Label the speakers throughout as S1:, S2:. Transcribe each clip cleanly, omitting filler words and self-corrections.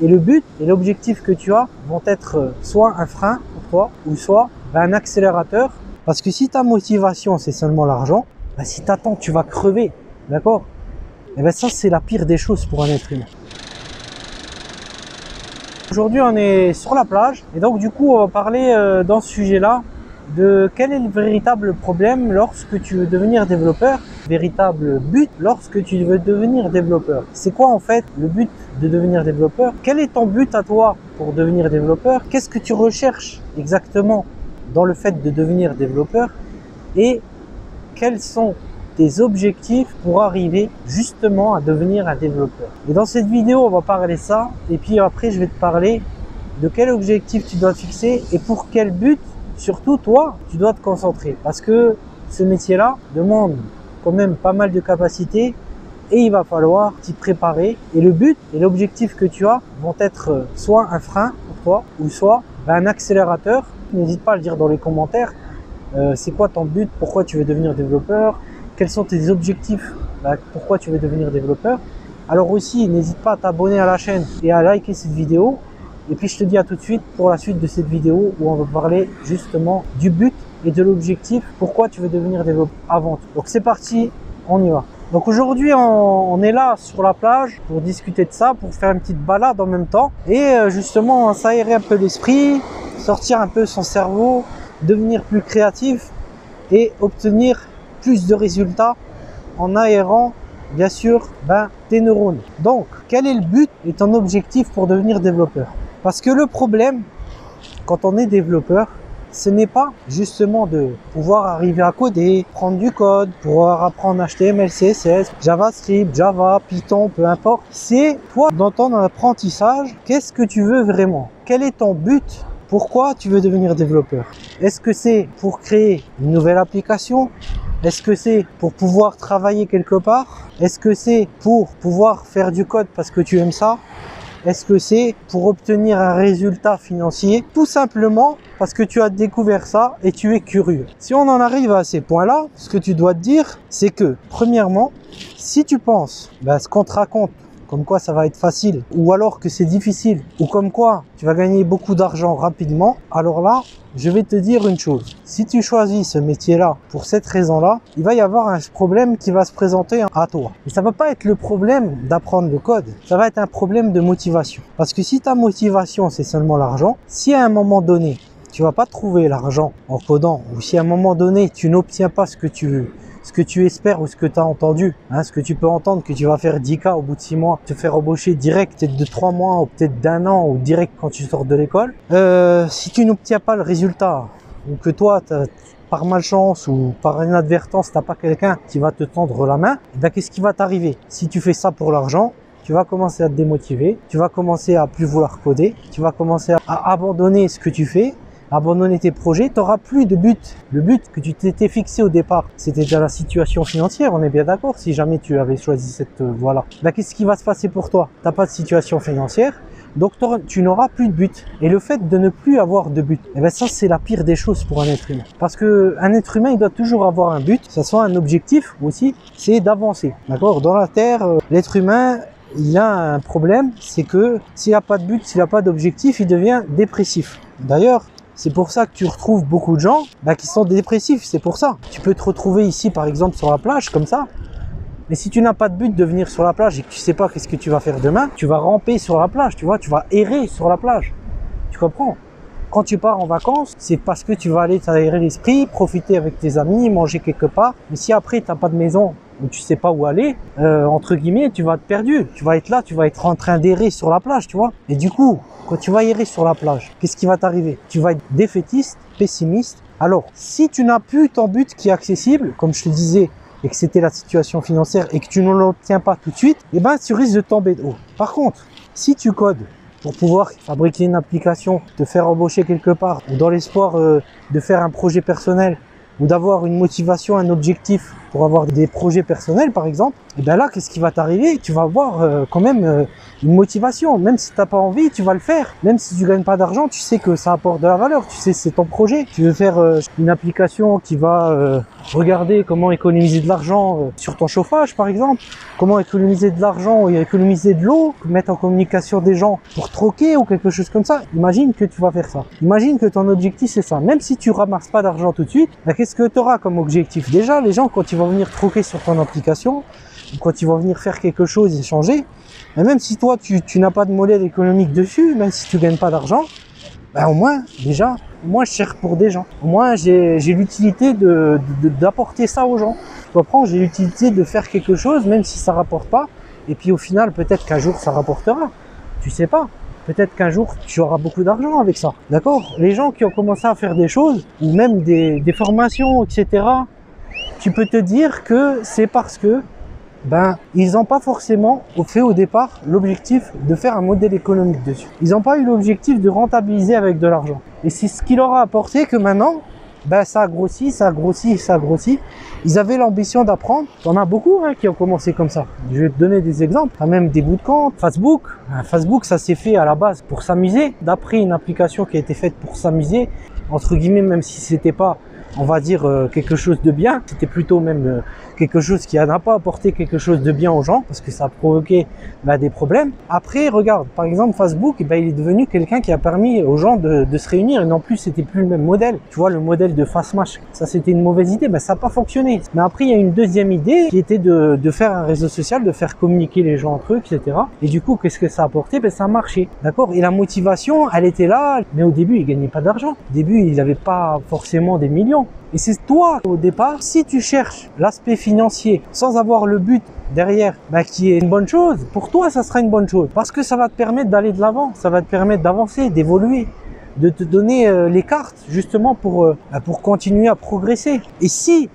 S1: Et le but et l'objectif que tu as vont être soit un frein pour toi ou soit un accélérateur. Parce que si ta motivation c'est seulement l'argent, si tu attends tu vas crever, d'accord? Et bien ça c'est la pire des choses pour un être humain. Aujourd'hui on est sur la plage et donc du coup on va parler dans ce sujet-là de quel est le véritable problème lorsque tu veux devenir développeur, véritable but lorsque tu veux devenir développeur. C'est quoi en fait le but de devenir développeur? Quel est ton but à toi pour devenir développeur? Qu'est-ce que tu recherches exactement dans le fait de devenir développeur? Et quels sont tes objectifs pour arriver justement à devenir un développeur? Et dans cette vidéo, on va parler de ça. Et puis après, je vais te parler de quel objectif tu dois te fixer et pour quel but, surtout toi, tu dois te concentrer. Parce que ce métier-là demande quand même pas mal de capacités et il va falloir t'y préparer. Et le but et l'objectif que tu as vont être soit un frein pour toi ou soit un accélérateur. N'hésite pas à le dire dans les commentaires. C'est quoi ton but? Pourquoi tu veux devenir développeur? Quels sont tes objectifs? Pourquoi tu veux devenir développeur? Alors aussi, n'hésite pas à t'abonner à la chaîne et à liker cette vidéo. Et puis je te dis à tout de suite pour la suite de cette vidéo où on va parler justement du but et de l'objectif. Pourquoi tu veux devenir développeur avant tout. Donc c'est parti, on y va. Donc aujourd'hui on est là sur la plage pour discuter de ça, pour faire une petite balade en même temps. Et justement s'aérer un peu l'esprit, sortir un peu son cerveau, devenir plus créatif et obtenir plus de résultats en aérant bien sûr tes neurones. Donc quel est le but et ton objectif pour devenir développeur? Parce que le problème quand on est développeur, ce n'est pas justement de pouvoir arriver à coder, prendre du code, pouvoir apprendre HTML, CSS, JavaScript, Java, Python, peu importe. C'est toi dans ton apprentissage, qu'est-ce que tu veux vraiment? Quel est ton but? Pourquoi tu veux devenir développeur? Est-ce que c'est pour créer une nouvelle application? Est-ce que c'est pour pouvoir travailler quelque part? Est-ce que c'est pour pouvoir faire du code parce que tu aimes ça? Est-ce que c'est pour obtenir un résultat financier? Tout simplement parce que tu as découvert ça et tu es curieux. Si on en arrive à ces points-là, ce que tu dois te dire, c'est que premièrement, si tu penses ce qu'on te raconte, comme quoi ça va être facile, ou alors que c'est difficile, ou comme quoi tu vas gagner beaucoup d'argent rapidement, alors là, je vais te dire une chose. Si tu choisis ce métier-là pour cette raison-là, il va y avoir un problème qui va se présenter à toi. Et ça va pas être le problème d'apprendre le code, ça va être un problème de motivation. Parce que si ta motivation, c'est seulement l'argent, si à un moment donné, tu vas pas trouver l'argent en codant, ou si à un moment donné, tu n'obtiens pas ce que tu espères ou ce que tu as entendu, ce que tu peux entendre que tu vas faire 10K au bout de 6 mois, te faire embaucher direct, peut-être de 3 mois ou peut-être d'1 an ou direct quand tu sors de l'école. Si tu n'obtiens pas le résultat ou que toi, par malchance ou par inadvertance, tu n'as pas quelqu'un qui va te tendre la main, qu'est-ce qui va t'arriver? Si tu fais ça pour l'argent, tu vas commencer à te démotiver, tu vas commencer à plus vouloir coder, tu vas commencer à abandonner ce que tu fais, abandonner tes projets, tu n'auras plus de but. Le but que tu t'étais fixé au départ, c'était déjà la situation financière, on est bien d'accord, si jamais tu avais choisi cette voie-là. Qu'est-ce qui va se passer pour toi? Tu n'as pas de situation financière, donc tu n'auras plus de but. Et le fait de ne plus avoir de but, ça c'est la pire des choses pour un être humain. Parce qu'un être humain, il doit toujours avoir un but, que ce soit un objectif aussi, c'est d'avancer. D'accord? Dans la Terre, l'être humain, il a un problème, c'est que s'il n'a pas de but, s'il n'a pas d'objectif, il devient dépressif. D'ailleurs, c'est pour ça que tu retrouves beaucoup de gens qui sont dépressifs, c'est pour ça. Tu peux te retrouver ici par exemple sur la plage comme ça, mais si tu n'as pas de but de venir sur la plage et que tu sais pas qu'est-ce que tu vas faire demain, tu vas ramper sur la plage, tu vois, tu vas errer sur la plage. Tu comprends? Quand tu pars en vacances, c'est parce que tu vas aller t'aérer l'esprit, profiter avec tes amis, manger quelque part. Mais si après tu n'as pas de maison, où tu sais pas où aller, entre guillemets, tu vas être perdu. Tu vas être là, tu vas être en train d'errer sur la plage, tu vois. Et du coup, quand tu vas errer sur la plage, qu'est-ce qui va t'arriver? Tu vas être défaitiste, pessimiste. Alors, si tu n'as plus ton but qui est accessible, comme je te disais, et que c'était la situation financière et que tu ne l'obtiens pas tout de suite, tu risques de tomber de haut. Par contre, si tu codes pour pouvoir fabriquer une application, te faire embaucher quelque part, ou dans l'espoir de faire un projet personnel, ou d'avoir une motivation, un objectif pour avoir des projets personnels par exemple, et bien là, qu'est-ce qui va t'arriver? Tu vas avoir quand même une motivation. Même si tu n'as pas envie, tu vas le faire. Même si tu gagnes pas d'argent, tu sais que ça apporte de la valeur. Tu sais, c'est ton projet. Tu veux faire une application qui va regarder comment économiser de l'argent sur ton chauffage, par exemple. Comment économiser de l'argent et économiser de l'eau, mettre en communication des gens pour troquer ou quelque chose comme ça. Imagine que tu vas faire ça. Imagine que ton objectif c'est ça. Même si tu ramasses pas d'argent tout de suite, ben, qu'est-ce que tu auras comme objectif? Déjà, les gens quand ils vont venir troquer sur ton application, ou quand ils vont venir faire quelque chose, échanger, ben, même si toi tu n'as pas de modèle économique dessus, même si tu gagnes pas d'argent, ben, au moins déjà, moi je sers pour des gens. Au moins j'ai l'utilité d'apporter ça aux gens. Tu comprends? J'ai l'utilité de faire quelque chose même si ça rapporte pas. Et puis au final, peut-être qu'un jour ça rapportera. Tu sais pas. Peut-être qu'un jour tu auras beaucoup d'argent avec ça. D'accord? Les gens qui ont commencé à faire des choses, ou même des formations, etc., tu peux te dire que c'est parce que ben, ils n'ont pas forcément fait au départ l'objectif de faire un modèle économique dessus. Ils n'ont pas eu l'objectif de rentabiliser avec de l'argent. Et c'est ce qui leur a apporté que maintenant, ben, ça a grossi, ça a grossi, ça a grossi. Ils avaient l'ambition d'apprendre. Il y en a beaucoup qui ont commencé comme ça. Je vais te donner des exemples. Il y a même des bootcamps. Facebook. Facebook, ça s'est fait à la base pour s'amuser. D'après une application qui a été faite pour s'amuser, entre guillemets, même si c'était pas, on va dire, quelque chose de bien, c'était plutôt même quelque chose qui n'a pas apporté quelque chose de bien aux gens parce que ça a provoqué des problèmes. Après, regarde, par exemple, Facebook, il est devenu quelqu'un qui a permis aux gens de se réunir et non plus, c'était plus le même modèle. Tu vois, le modèle de Fastmatch, ça c'était une mauvaise idée, ça n'a pas fonctionné. Mais après, il y a une deuxième idée qui était de faire un réseau social, de faire communiquer les gens entre eux, etc. Et du coup, qu'est-ce que ça a apporté? Ça a marché, d'accord? Et la motivation, elle était là, mais au début, il gagnait pas d'argent. Au début, il n'avait pas forcément des millions. Et c'est toi, au départ, si tu cherches l'aspect financier sans avoir le but derrière, qui est une bonne chose, pour toi, ça sera une bonne chose. Parce que ça va te permettre d'aller de l'avant, ça va te permettre d'avancer, d'évoluer, de te donner les cartes, justement, pour continuer à progresser. Et si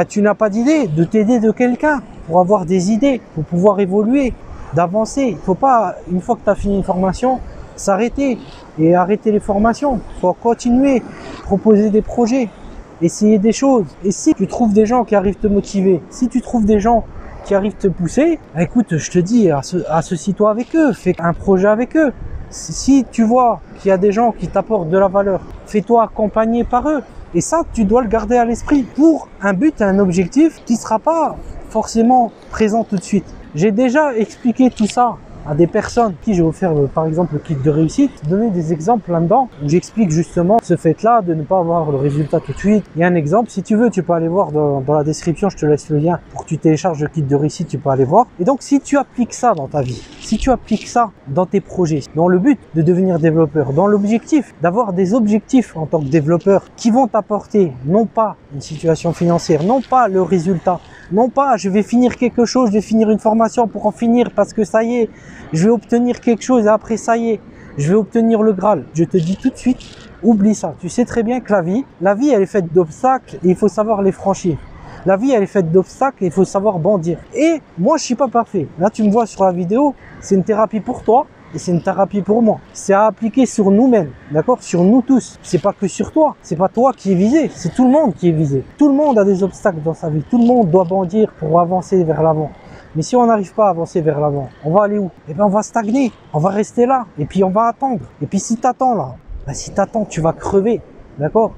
S1: tu n'as pas d'idée, de t'aider de quelqu'un pour avoir des idées, pour pouvoir évoluer, d'avancer. Il ne faut pas, une fois que tu as fini une formation, s'arrêter et arrêter les formations. Il faut continuer, proposer des projets. Essayer des choses. Et si tu trouves des gens qui arrivent te motiver, si tu trouves des gens qui arrivent te pousser, écoute, je te dis, associe-toi avec eux, fais un projet avec eux. Si tu vois qu'il y a des gens qui t'apportent de la valeur, fais-toi accompagner par eux. Et ça, tu dois le garder à l'esprit pour un but, un objectif qui ne sera pas forcément présent tout de suite. J'ai déjà expliqué tout ça à des personnes qui j'ai offert par exemple le kit de réussite, donner des exemples là-dedans où j'explique justement ce fait-là de ne pas avoir le résultat tout de suite. Il y a un exemple, si tu veux, tu peux aller voir dans la description, je te laisse le lien pour que tu télécharges le kit de réussite, tu peux aller voir. Et donc si tu appliques ça dans ta vie, si tu appliques ça dans tes projets, dans le but de devenir développeur, dans l'objectif d'avoir des objectifs en tant que développeur qui vont t'apporter non pas une situation financière, non pas le résultat, non pas je vais finir quelque chose, je vais finir une formation pour en finir parce que ça y est, je vais obtenir quelque chose et après ça y est, je vais obtenir le Graal. Je te dis tout de suite, oublie ça. Tu sais très bien que la vie elle est faite d'obstacles et il faut savoir les franchir. La vie elle est faite d'obstacles et il faut savoir bondir. Et moi je suis pas parfait. Là tu me vois sur la vidéo, c'est une thérapie pour toi et c'est une thérapie pour moi. C'est à appliquer sur nous-mêmes, d'accord? Sur nous tous. C'est pas que sur toi. C'est pas toi qui est visé, c'est tout le monde qui est visé. Tout le monde a des obstacles dans sa vie. Tout le monde doit bondir pour avancer vers l'avant. Mais si on n'arrive pas à avancer vers l'avant, on va aller où? Eh bien, on va stagner, on va rester là, et puis on va attendre. Et puis si t'attends là, si t'attends, tu vas crever, d'accord?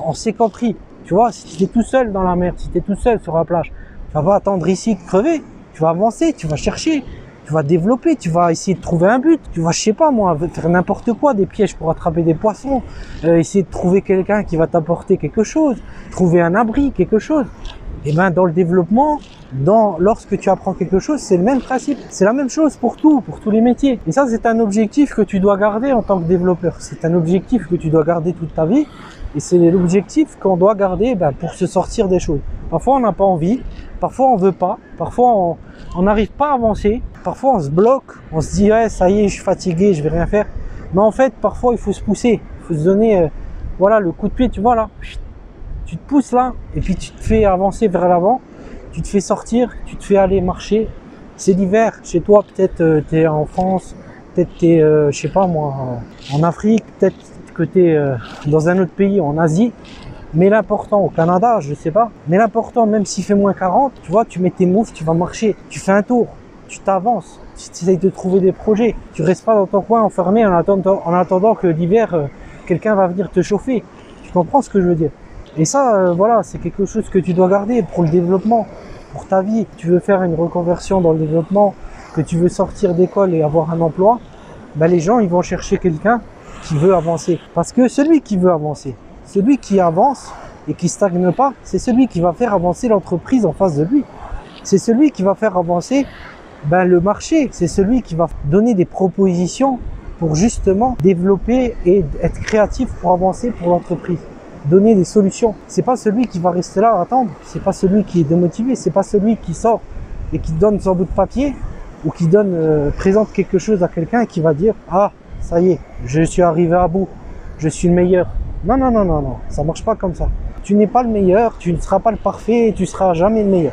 S1: On s'est compris, tu vois, si tu es tout seul dans la mer, si tu es tout seul sur la plage, tu vas pas attendre ici de crever, tu vas avancer, tu vas chercher, tu vas développer, tu vas essayer de trouver un but, tu vas, je sais pas moi, faire n'importe quoi, des pièges pour attraper des poissons, essayer de trouver quelqu'un qui va t'apporter quelque chose, trouver un abri, quelque chose. Et ben dans le développement, lorsque tu apprends quelque chose, c'est le même principe. C'est la même chose pour tout, pour tous les métiers. Et ça, c'est un objectif que tu dois garder en tant que développeur. C'est un objectif que tu dois garder toute ta vie. Et c'est l'objectif qu'on doit garder pour se sortir des choses. Parfois, on n'a pas envie. Parfois, on veut pas. Parfois, on n'arrive pas à avancer. Parfois, on se bloque. On se dit, ouais, ça y est, je suis fatigué, je vais rien faire. Mais en fait, parfois, il faut se pousser. Il faut se donner, voilà, le coup de pied, tu vois là. Tu te pousses là, et puis tu te fais avancer vers l'avant, tu te fais sortir, tu te fais aller marcher. C'est l'hiver, chez toi, peut-être tu es en France, peut-être tu es, je sais pas moi, en Afrique, peut-être que tu es dans un autre pays, en Asie. Mais l'important au Canada, je sais pas, mais l'important, même s'il fait moins 40, tu vois, tu mets tes moves, tu vas marcher, tu fais un tour, tu t'avances, tu essayes de trouver des projets. Tu restes pas dans ton coin enfermé en attendant que l'hiver, quelqu'un va venir te chauffer. Tu comprends ce que je veux dire? Et ça, voilà, c'est quelque chose que tu dois garder pour le développement, pour ta vie. Tu veux faire une reconversion dans le développement, que tu veux sortir d'école et avoir un emploi, ben les gens, ils vont chercher quelqu'un qui veut avancer. Parce que celui qui veut avancer, celui qui avance et qui stagne pas, c'est celui qui va faire avancer l'entreprise en face de lui. C'est celui qui va faire avancer le marché. C'est celui qui va donner des propositions pour justement développer et être créatif pour avancer pour l'entreprise. Donner des solutions. C'est pas celui qui va rester là à attendre. C'est pas celui qui est démotivé. C'est pas celui qui sort et qui donne son bout de papier ou qui présente quelque chose à quelqu'un et qui va dire « Ah, ça y est, je suis arrivé à bout. Je suis le meilleur. » Non, non, non, non, non. Ça marche pas comme ça. Tu n'es pas le meilleur. Tu ne seras pas le parfait et tu seras jamais le meilleur.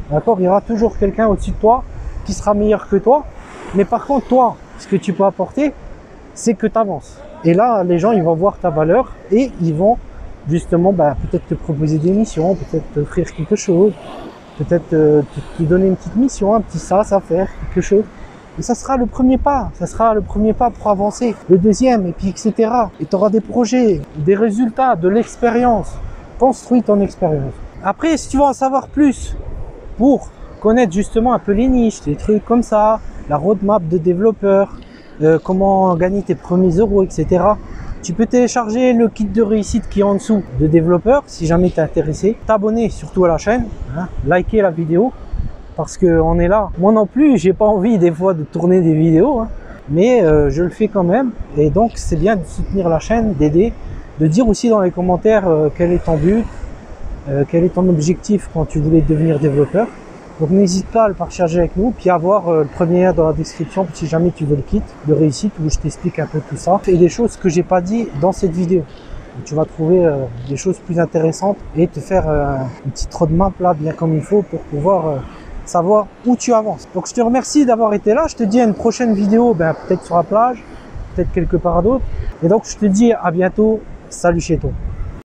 S1: D'accord? Il y aura toujours quelqu'un au-dessus de toi qui sera meilleur que toi. Mais par contre, toi, ce que tu peux apporter, c'est que tu avances. Et là, les gens, ils vont voir ta valeur et ils vont justement peut-être te proposer des missions, peut-être t'offrir quelque chose, peut-être te donner une petite mission, un petit sas à faire, quelque chose. Et ça sera le premier pas, ça sera le premier pas pour avancer. Le deuxième, et puis etc. Et tu auras des projets, des résultats, de l'expérience. Construis ton expérience. Après, si tu veux en savoir plus pour connaître justement un peu les niches, des trucs comme ça, la roadmap de développeur, comment gagner tes premiers euros, etc. Tu peux télécharger le kit de réussite qui est en dessous de développeur si jamais tu es intéressé. T'abonner surtout à la chaîne, hein, liker la vidéo parce qu'on est là. Moi non plus, j'ai pas envie des fois de tourner des vidéos, hein, mais je le fais quand même. Et donc c'est bien de soutenir la chaîne, d'aider, de dire aussi dans les commentaires quel est ton but, quel est ton objectif quand tu voulais devenir développeur. Donc n'hésite pas à le partager avec nous, puis à voir le premier lien dans la description si jamais tu veux le kit de réussite où je t'explique un peu tout ça. Et des choses que j'ai pas dit dans cette vidéo. Tu vas trouver des choses plus intéressantes et te faire une petite roadmap là bien comme il faut pour pouvoir savoir où tu avances. Donc je te remercie d'avoir été là. Je te dis à une prochaine vidéo, peut-être sur la plage, peut-être quelque part d'autre. Et donc je te dis à bientôt. Salut chez toi.